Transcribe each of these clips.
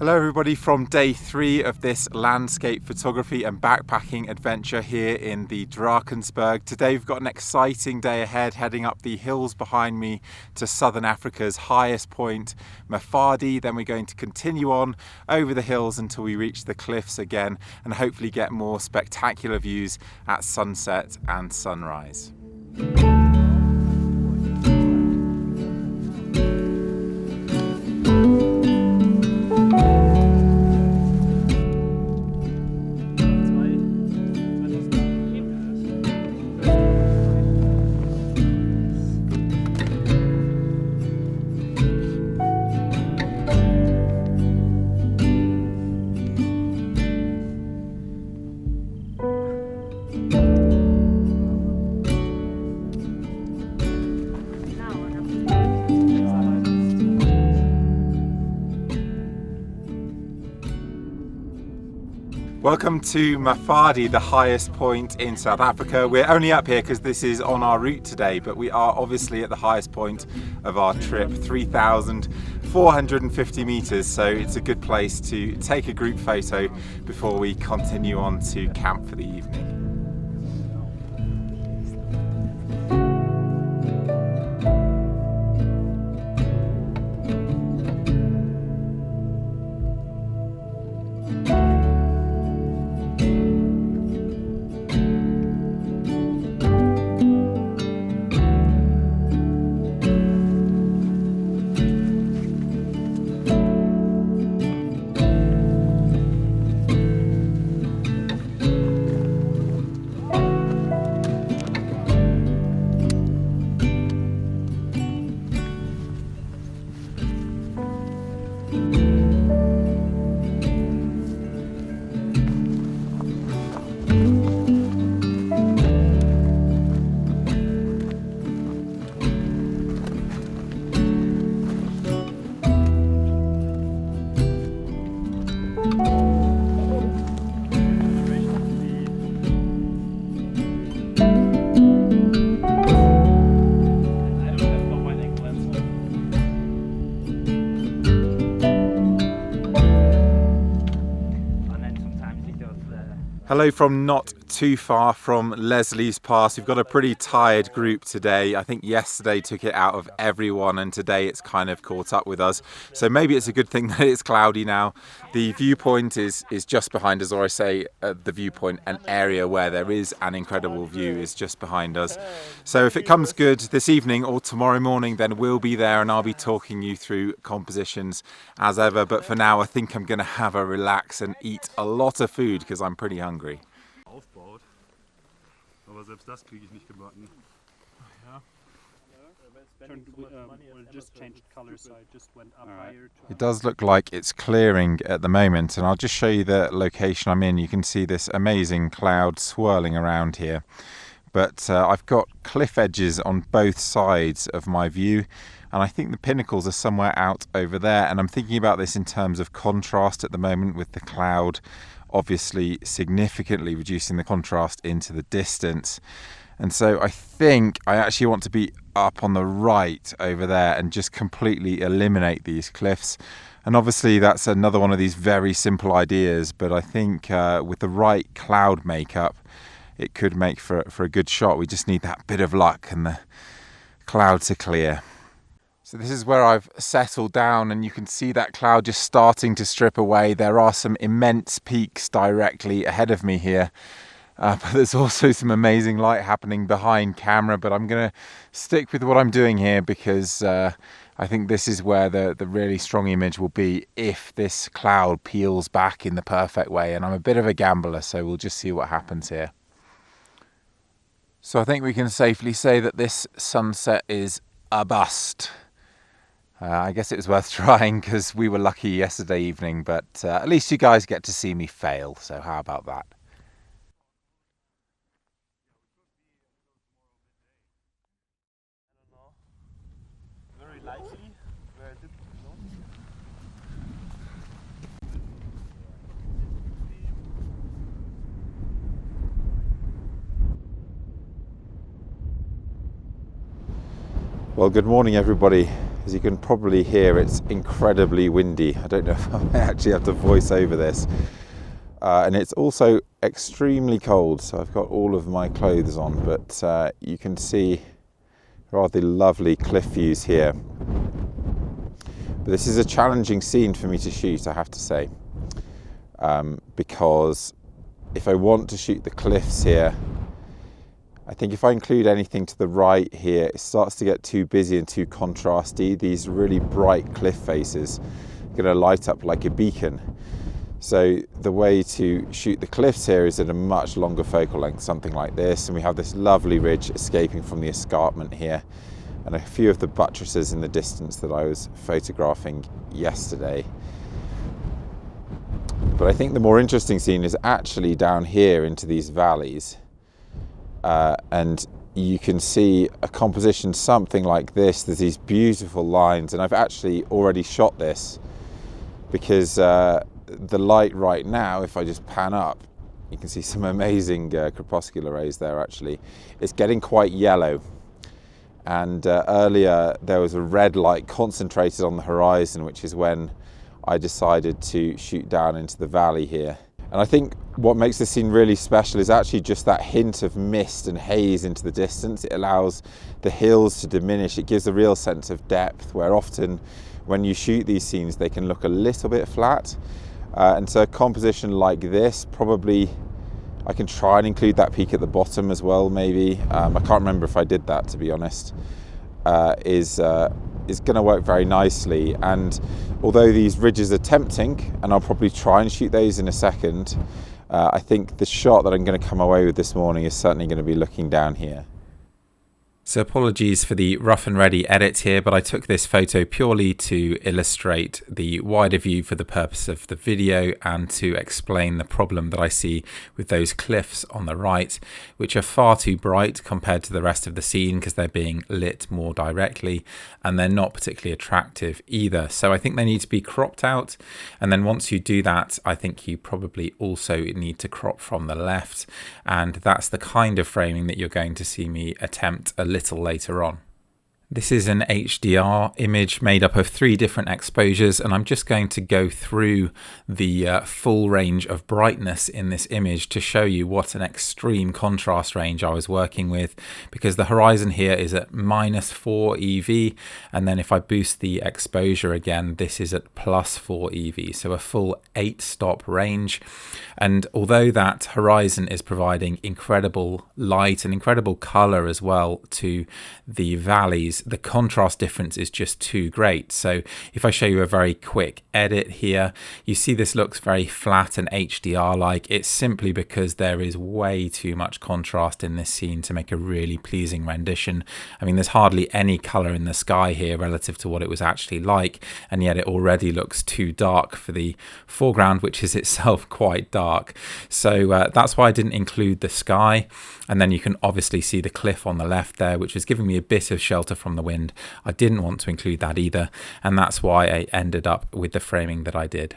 Hello everybody from day 3 of this landscape photography and backpacking adventure here in the Drakensberg. Today we've got an exciting day ahead, heading up the hills behind me to southern Africa's highest point, Mafadi. Then we're going to continue on over the hills until we reach the cliffs again and hopefully get more spectacular views at sunset and sunrise. Welcome to Mafadi, the highest point in South Africa. We're only up here because this is on our route today, but we are obviously at the highest point of our trip, 3,450 meters. So it's a good place to take a group photo before we continue on to camp for the evening. Hello from not too far from Leslie's Pass. We've got a pretty tired group today. I think yesterday took it out of everyone and today it's kind of caught up with us. So maybe it's a good thing that it's cloudy now. The viewpoint is just behind us, or I say the viewpoint, an area where there is an incredible view is just behind us. So if it comes good this evening or tomorrow morning, then we'll be there and I'll be talking you through compositions as ever. But for now, I think I'm going to have a relax and eat a lot of food because I'm pretty hungry. Aufbaut. Aber selbst das kriege ich nicht gebacken. It does look like it's clearing at the moment, and I'll just show you the location I'm in. You can see this amazing cloud swirling around here. But I've got cliff edges on both sides of my view, and I think the pinnacles are somewhere out over there. And I'm thinking about this in terms of contrast at the moment, with the cloud obviously significantly reducing the contrast into the distance. And so I think I actually want to be up on the right over there and just completely eliminate these cliffs. And obviously that's another one of these very simple ideas, but I think with the right cloud makeup, it could make for a good shot. We just need that bit of luck and the clouds to clear. So this is where I've settled down, and you can see that cloud just starting to strip away. There are some immense peaks directly ahead of me here, but there's also some amazing light happening behind camera. But I'm going to stick with what I'm doing here because I think this is where the really strong image will be if this cloud peels back in the perfect way. And I'm a bit of a gambler, so we'll just see what happens here. So I think we can safely say that this sunset is a bust. I guess it was worth trying because we were lucky yesterday evening, but at least you guys get to see me fail, so how about that? Very likely, where I did Well, good morning everybody. As you can probably hear, it's incredibly windy. I don't know if I actually have to voice over this. And it's also extremely cold, so I've got all of my clothes on, but you can see rather lovely cliff views here. But this is a challenging scene for me to shoot, I have to say, because if I want to shoot the cliffs here, I think if I include anything to the right here, it starts to get too busy and too contrasty. These really bright cliff faces are going to light up like a beacon. So the way to shoot the cliffs here is at a much longer focal length, something like this. And we have this lovely ridge escaping from the escarpment here, and a few of the buttresses in the distance that I was photographing yesterday. But I think the more interesting scene is actually down here into these valleys. And you can see a composition something like this. There's these beautiful lines, and I've actually already shot this because the light right now, if I just pan up, you can see some amazing crepuscular rays there actually. It's getting quite yellow, and earlier there was a red light concentrated on the horizon, which is when I decided to shoot down into the valley here. And I think what makes this scene really special is actually just that hint of mist and haze into the distance. It allows the hills to diminish. It gives a real sense of depth, where often when you shoot these scenes they can look a little bit flat. And so a composition like this, probably I can try and include that peak at the bottom as well, maybe. I can't remember if I did that, to be honest. Is going to work very nicely. And although these ridges are tempting, and I'll probably try and shoot those in a second, I think the shot that I'm going to come away with this morning is certainly going to be looking down here. So apologies for the rough and ready edit here, but I took this photo purely to illustrate the wider view for the purpose of the video and to explain the problem that I see with those cliffs on the right, which are far too bright compared to the rest of the scene because they're being lit more directly, and they're not particularly attractive either. So I think they need to be cropped out, and then once you do that, I think you probably also need to crop from the left, and that's the kind of framing that you're going to see me attempt a little later on. This is an HDR image made up of 3 different exposures, and I'm just going to go through the full range of brightness in this image to show you what an extreme contrast range I was working with, because the horizon here is at -4 EV, and then if I boost the exposure again, this is at +4 EV, so a full 8-stop range. And although that horizon is providing incredible light and incredible color as well to the valleys, the contrast difference is just too great. So if I show you a very quick edit here, you see this looks very flat and HDR like. It's simply because there is way too much contrast in this scene to make a really pleasing rendition. I mean, there's hardly any color in the sky here relative to what it was actually like, and yet it already looks too dark for the foreground, which is itself quite dark. So that's why I didn't include the sky. And then you can obviously see the cliff on the left there, which was giving me a bit of shelter from the wind. I didn't want to include that either, and that's why I ended up with the framing that I did.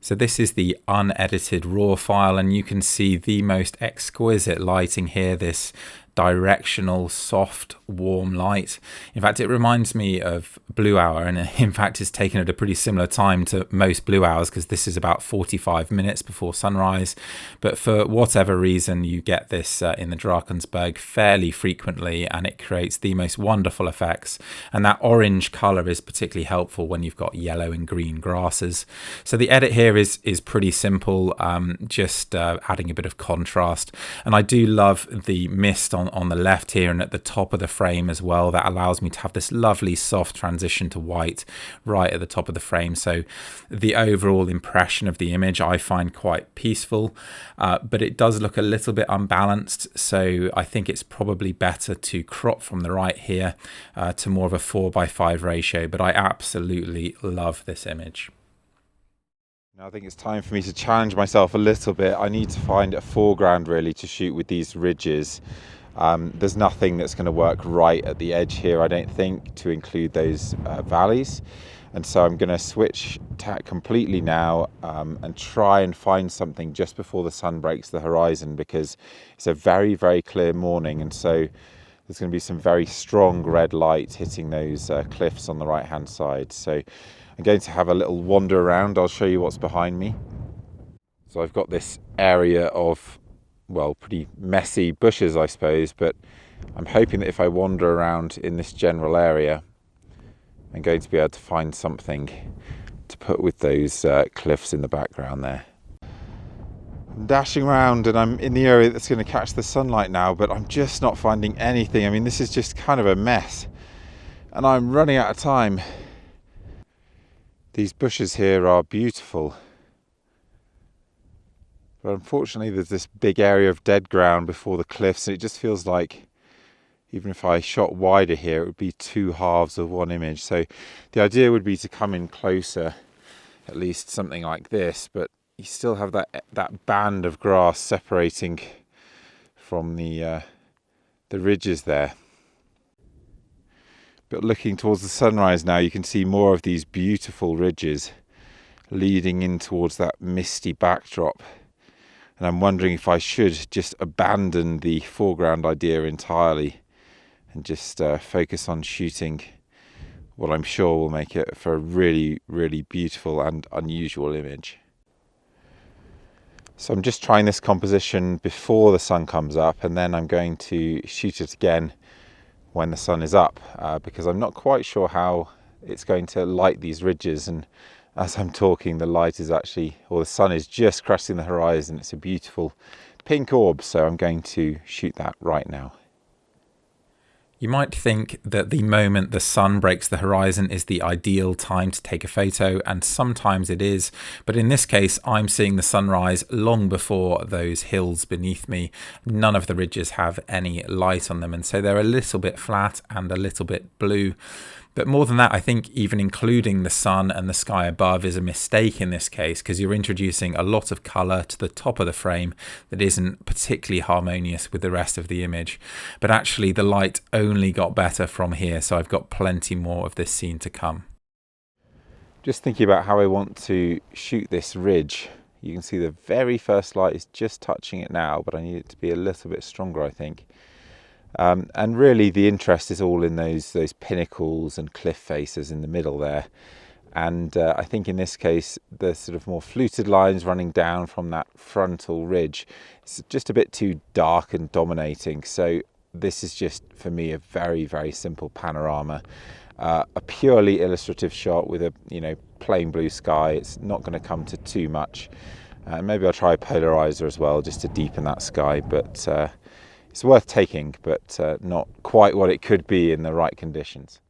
So this is the unedited raw file, and you can see the most exquisite lighting here, this directional, soft, warm light. In fact, it reminds me of blue hour, and in fact it's taken at a pretty similar time to most blue hours, because this is about 45 minutes before sunrise. But for whatever reason, you get this in the Drakensberg fairly frequently, and it creates the most wonderful effects. And that orange color is particularly helpful when you've got yellow and green grasses. So the edit here is pretty simple, just adding a bit of contrast. And I do love the mist on the left here and at the top of the frame as well. That allows me to have this lovely soft transition to white right at the top of the frame. So the overall impression of the image I find quite peaceful, but it does look a little bit unbalanced. So I think it's probably better to crop from the right here to more of a 4:5 ratio, but I absolutely love this image. Now I think it's time for me to challenge myself a little bit. I need to find a foreground really to shoot with these ridges. There's nothing that's going to work right at the edge here, I don't think, to include those valleys. And so I'm going to switch tack completely now and try and find something just before the sun breaks the horizon, because it's a very, very clear morning. And so there's going to be some very strong red light hitting those cliffs on the right hand side. So I'm going to have a little wander around. I'll show you what's behind me. So I've got this area of, well, pretty messy bushes, I suppose, but I'm hoping that if I wander around in this general area, I'm going to be able to find something to put with those cliffs in the background there. I'm dashing around and I'm in the area that's going to catch the sunlight now, but I'm just not finding anything. I mean, this is just kind of a mess and I'm running out of time. These bushes here are beautiful, but unfortunately there's this big area of dead ground before the cliffs, and it just feels like even if I shot wider here, it would be two halves of one image. So the idea would be to come in closer, at least something like this, but you still have that band of grass separating from the ridges there. But looking towards the sunrise now, you can see more of these beautiful ridges leading in towards that misty backdrop. And I'm wondering if I should just abandon the foreground idea entirely and just focus on shooting what I'm sure will make it for a really, really beautiful and unusual image. So I'm just trying this composition before the sun comes up, and then I'm going to shoot it again when the sun is up, because I'm not quite sure how it's going to light these ridges. And as I'm talking, the light is actually, or the sun is just cresting the horizon. It's a beautiful pink orb, so I'm going to shoot that right now. You might think that the moment the sun breaks the horizon is the ideal time to take a photo, and sometimes it is, but in this case I'm seeing the sunrise long before those hills beneath me. None of the ridges have any light on them, and so they're a little bit flat and a little bit blue. But more than that, I think even including the sun and the sky above is a mistake in this case, because you're introducing a lot of colour to the top of the frame that isn't particularly harmonious with the rest of the image. But actually the light only got better from here, so I've got plenty more of this scene to come. Just thinking about how I want to shoot this ridge. You can see the very first light is just touching it now, but I need it to be a little bit stronger, I think. And really the interest is all in those pinnacles and cliff faces in the middle there. And I think in this case, the sort of more fluted lines running down from that frontal ridge, it's just a bit too dark and dominating. So this is just, for me, a very, very simple panorama. A purely illustrative shot with a plain blue sky. It's not going to come to too much. Maybe I'll try a polarizer as well, just to deepen that sky. But it's worth taking, but not quite what it could be in the right conditions.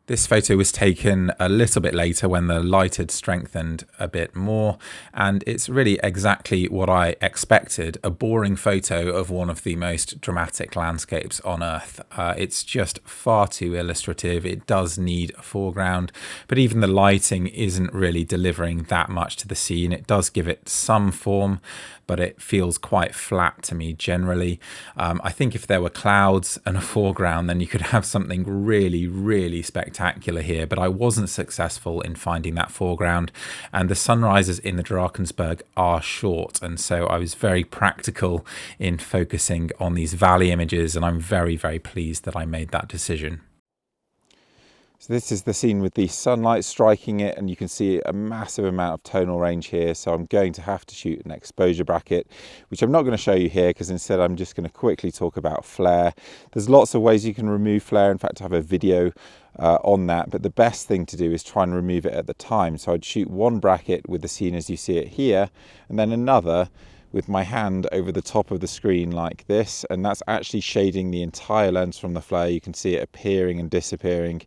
This photo was taken a little bit later when the light had strengthened a bit more, and it's really exactly what I expected, a boring photo of one of the most dramatic landscapes on Earth. It's just far too illustrative. It does need a foreground, but even the lighting isn't really delivering that much to the scene. It does give it some form, but it feels quite flat to me generally. I think if there were clouds and a foreground, then you could have something really, really spectacular here, but I wasn't successful in finding that foreground, and the sunrises in the Drakensberg are short, and so I was very practical in focusing on these valley images, and I'm very, very pleased that I made that decision. So this is the scene with the sunlight striking it, and you can see a massive amount of tonal range here. So I'm going to have to shoot an exposure bracket, which I'm not going to show you here, because instead I'm just going to quickly talk about flare. There's lots of ways you can remove flare. In fact, I have a video on that, but the best thing to do is try and remove it at the time. So I'd shoot one bracket with the scene as you see it here, and then another with my hand over the top of the screen like this, and that's actually shading the entire lens from the flare. You can see it appearing and disappearing,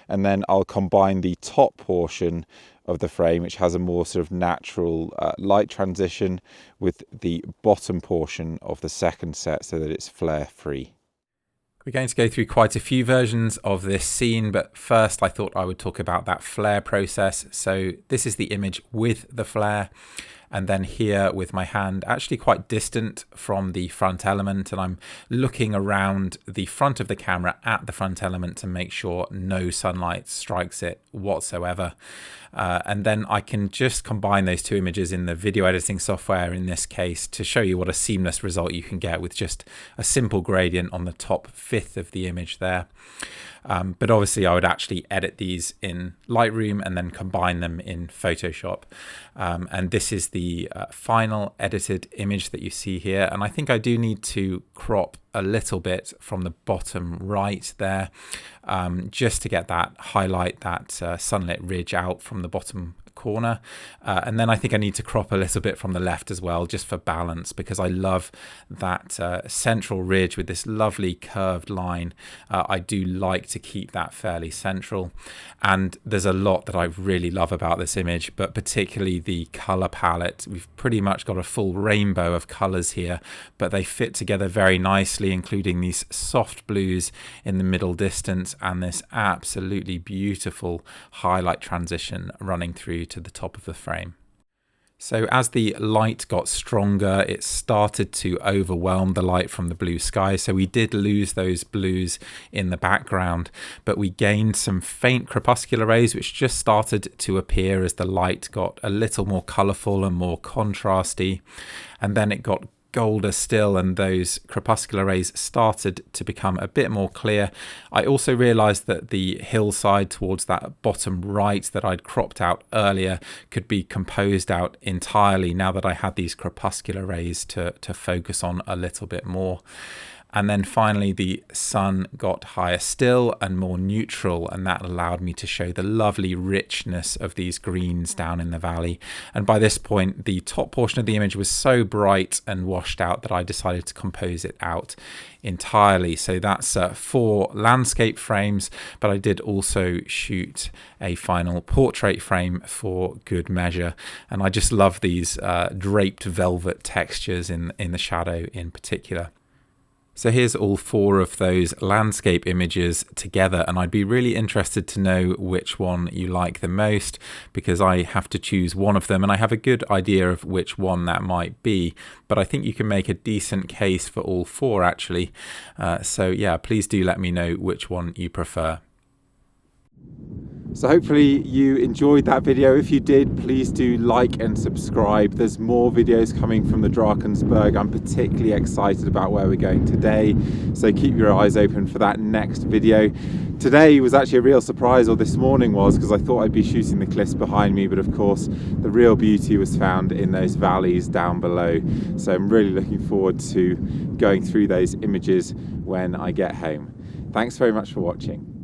and then I'll combine the top portion of the frame, which has a more sort of natural light transition, with the bottom portion of the second set so that it's flare free. We're going to go through quite a few versions of this scene, but first I thought I would talk about that flare process. So this is the image with the flare. and then here with my hand actually quite distant from the front element, and I'm looking around the front of the camera at the front element to make sure no sunlight strikes it whatsoever. And then I can just combine those two images in the video editing software in this case to show you what a seamless result you can get with just a simple gradient on the top fifth of the image there. But obviously I would actually edit these in Lightroom and then combine them in Photoshop. And this is the final edited image that you see here. And I think I do need to crop a little bit from the bottom right there, just to get that highlight, that sunlit ridge out from the bottom corner. And then I think I need to crop a little bit from the left as well, just for balance, because I love that central ridge with this lovely curved line. I do like to keep that fairly central. And there's a lot that I really love about this image, but particularly the color palette. We've pretty much got a full rainbow of colors here, but they fit together very nicely, including these soft blues in the middle distance and this absolutely beautiful highlight transition running through to the top of the frame. So as the light got stronger, it started to overwhelm the light from the blue sky. So we did lose those blues in the background, but we gained some faint crepuscular rays, which just started to appear as the light got a little more colorful and more contrasty. And then it got golder still, and those crepuscular rays started to become a bit more clear. I also realized that the hillside towards that bottom right that I'd cropped out earlier could be composed out entirely now that I had these crepuscular rays to focus on a little bit more. And then finally the sun got higher still and more neutral, and that allowed me to show the lovely richness of these greens down in the valley. And by this point the top portion of the image was so bright and washed out that I decided to compose it out entirely. So that's 4 landscape frames, but I did also shoot a final portrait frame for good measure. And I just love these draped velvet textures in the shadow in particular. So here's all 4 of those landscape images together, and I'd be really interested to know which one you like the most, because I have to choose one of them and I have a good idea of which one that might be, but I think you can make a decent case for all 4 actually. So yeah, please do let me know which one you prefer. So hopefully you enjoyed that video. If you did, please do like and subscribe. There's more videos coming from the Drakensberg. I'm particularly excited about where we're going today, so keep your eyes open for that next video. Today was actually a real surprise, or this morning was, because I thought I'd be shooting the cliffs behind me, but of course the real beauty was found in those valleys down below. So I'm really looking forward to going through those images when I get home. Thanks very much for watching.